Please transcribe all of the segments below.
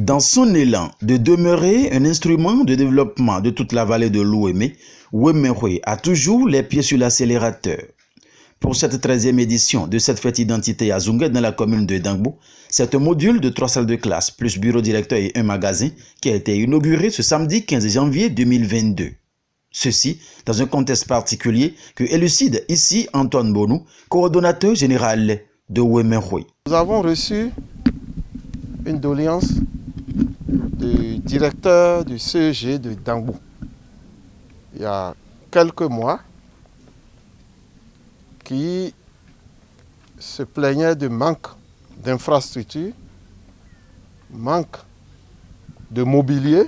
Dans son élan de demeurer un instrument de développement de toute la vallée de l'Ouémé, Ouémé a toujours les pieds sur l'accélérateur. Pour cette 13e édition de cette fête identité à Zunguet dans la commune de Dangbo, c'est un module de 3 salles de classe plus bureau directeur et un magasin qui a été inauguré ce samedi 15 janvier 2022. Ceci dans un contexte particulier que élucide ici Antoine Bonou, coordonnateur général de Ouémé. Nous avons reçu une doléance du directeur du CEG de Dangbo il y a quelques mois qui se plaignait de manque d'infrastructures, manque de mobilier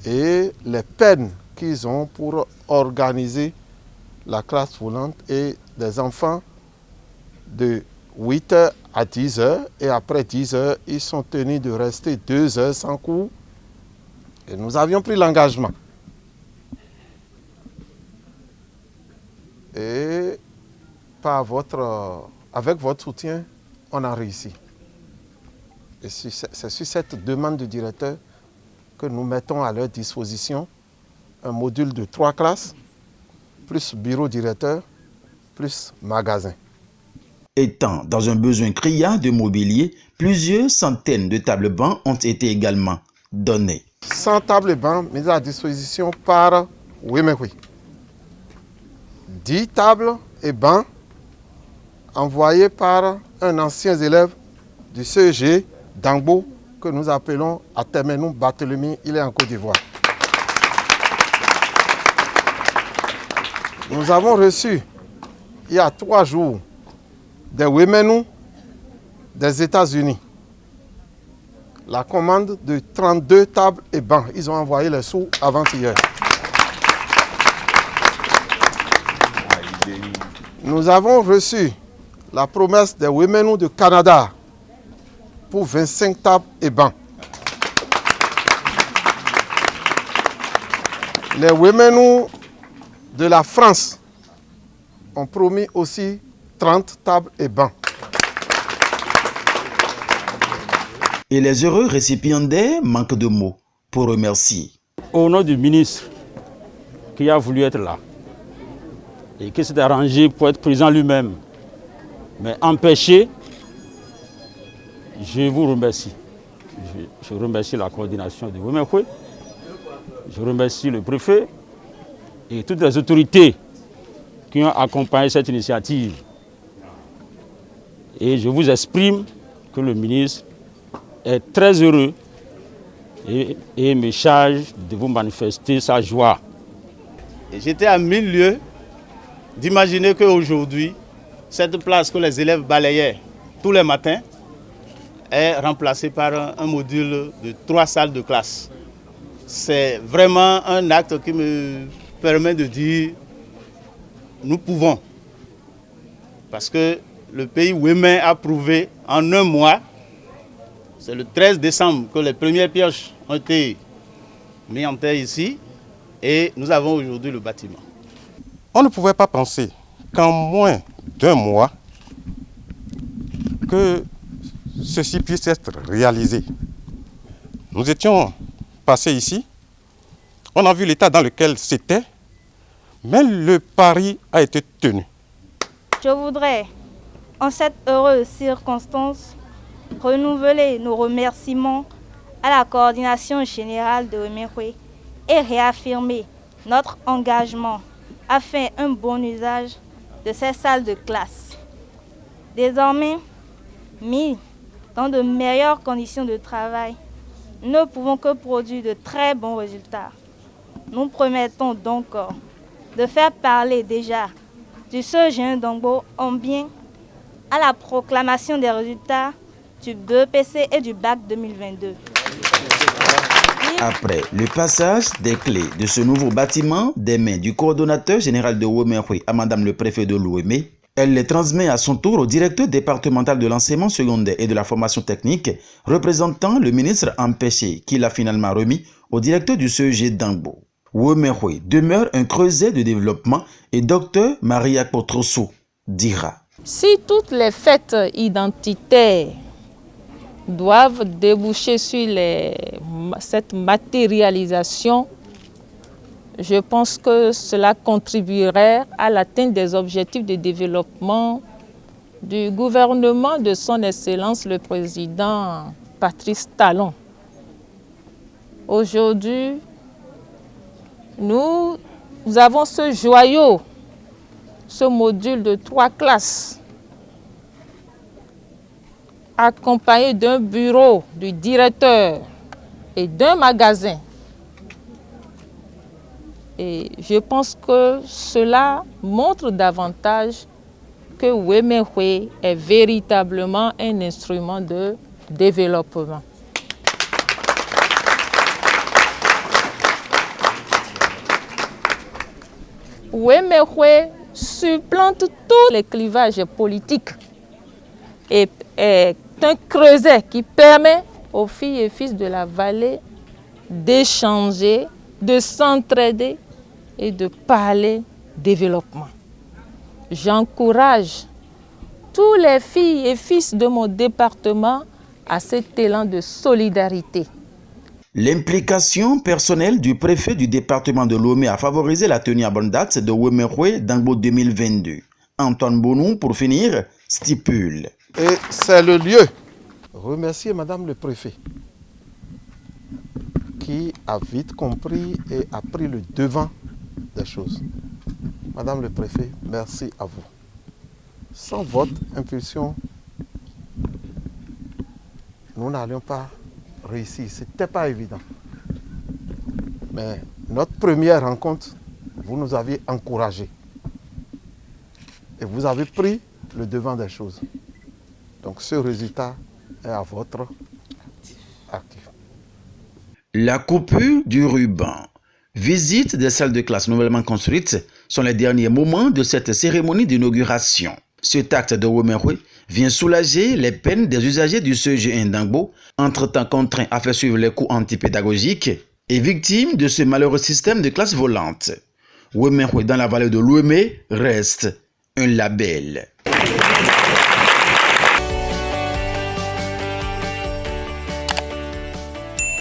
et les peines qu'ils ont pour organiser la classe volante et des enfants de 8h à 10h et après 10h, ils sont tenus de rester 2 heures sans cours. Et nous avions pris l'engagement. Et avec votre soutien, on a réussi. Et c'est sur cette demande du directeur que nous mettons à leur disposition un module de 3 classes, plus bureau directeur, plus magasin. Étant dans un besoin criant de mobilier, plusieurs centaines de tables-bancs ont été également données. 100 tables et bancs mises à disposition par Ouémé. 10 tables et bancs envoyés par un ancien élève du CEG Dangbo que nous appelons Atemenou Barthélemy, il est en Côte d'Ivoire. Nous avons reçu il y a 3 jours des Ouéménou des États-Unis la commande de 32 tables et bancs. Ils ont envoyé les sous avant-hier. Nous avons reçu la promesse des Ouéménou de Canada pour 25 tables et bancs. Les Ouéménou de la France ont promis aussi 30 tables et bancs. Et les heureux récipiendaires manquent de mots pour remercier. Au nom du ministre qui a voulu être là et qui s'est arrangé pour être présent lui-même, mais empêché, je vous remercie. Je remercie la coordination de Ouémé. Je remercie le préfet et toutes les autorités qui ont accompagné cette initiative. Et je vous exprime que le ministre est très heureux et me charge de vous manifester sa joie. J'étais à 1000 lieues d'imaginer qu'aujourd'hui, cette place que les élèves balayaient tous les matins est remplacée par un module de 3 salles de classe. C'est vraiment un acte qui me permet de dire nous pouvons. Parce que le pays Ouémé a prouvé en un mois, c'est le 13 décembre que les premières pioches ont été mises en terre ici et nous avons aujourd'hui le bâtiment. On ne pouvait pas penser qu'en moins d'1 mois, que ceci puisse être réalisé. Nous étions passés ici, on a vu l'état dans lequel c'était, mais le pari a été tenu. Je voudrais, en cette heureuse circonstance, renouveler nos remerciements à la coordination générale de Ouémé et réaffirmer notre engagement à faire un bon usage de ces salles de classe. Désormais, mis dans de meilleures conditions de travail, nous ne pouvons que produire de très bons résultats. Nous promettons donc de faire parler déjà du CEG Dangbo en bien à la proclamation des résultats du BEPC et du bac 2022. Après le passage des clés de ce nouveau bâtiment des mains du coordonnateur général de Ouémé à Madame le préfet de l'Ouémé, elle les transmet à son tour au directeur départemental de l'enseignement secondaire et de la formation technique, représentant le ministre empêché, qui l'a finalement remis au directeur du CEG Dangbo. Ouémé demeure un creuset de développement et Dr Maria Kotrosso dira: si toutes les fêtes identitaires doivent déboucher sur cette matérialisation, je pense que cela contribuerait à l'atteinte des objectifs de développement du gouvernement de son Excellence le Président Patrice Talon. Aujourd'hui, nous avons ce joyau, ce module de 3 classes, accompagné d'un bureau du directeur et d'un magasin. Et je pense que cela montre davantage que Wemehwe est véritablement un instrument de développement. Wemehwe supplante tous les clivages politiques et est un creuset qui permet aux filles et fils de la vallée d'échanger, de s'entraider et de parler développement. J'encourage tous les filles et fils de mon département à cet élan de solidarité. L'implication personnelle du préfet du département de Lomé a favorisé la tenue à bonne date de Wemehwe Dangbo 2022. Antoine Bonou, pour finir, stipule. Et c'est le lieu. Remercier Madame le préfet qui a vite compris et a pris le devant des choses. Madame le préfet, merci à vous. Sans votre impulsion, nous n'allions pas réussir. Ce n'était pas évident. Mais notre première rencontre, vous nous aviez encouragés. Et vous avez pris le devant des choses. Donc ce résultat est à votre actif. La coupure du ruban, visite des salles de classe nouvellement construites sont les derniers moments de cette cérémonie d'inauguration. Cet acte de Wemehwe vient soulager les peines des usagers du CEG Ndangbo, entre-temps contraints à faire suivre les cours antipédagogiques et victimes de ce malheureux système de classe volante. Wemehwe dans la vallée de Lomé reste un label.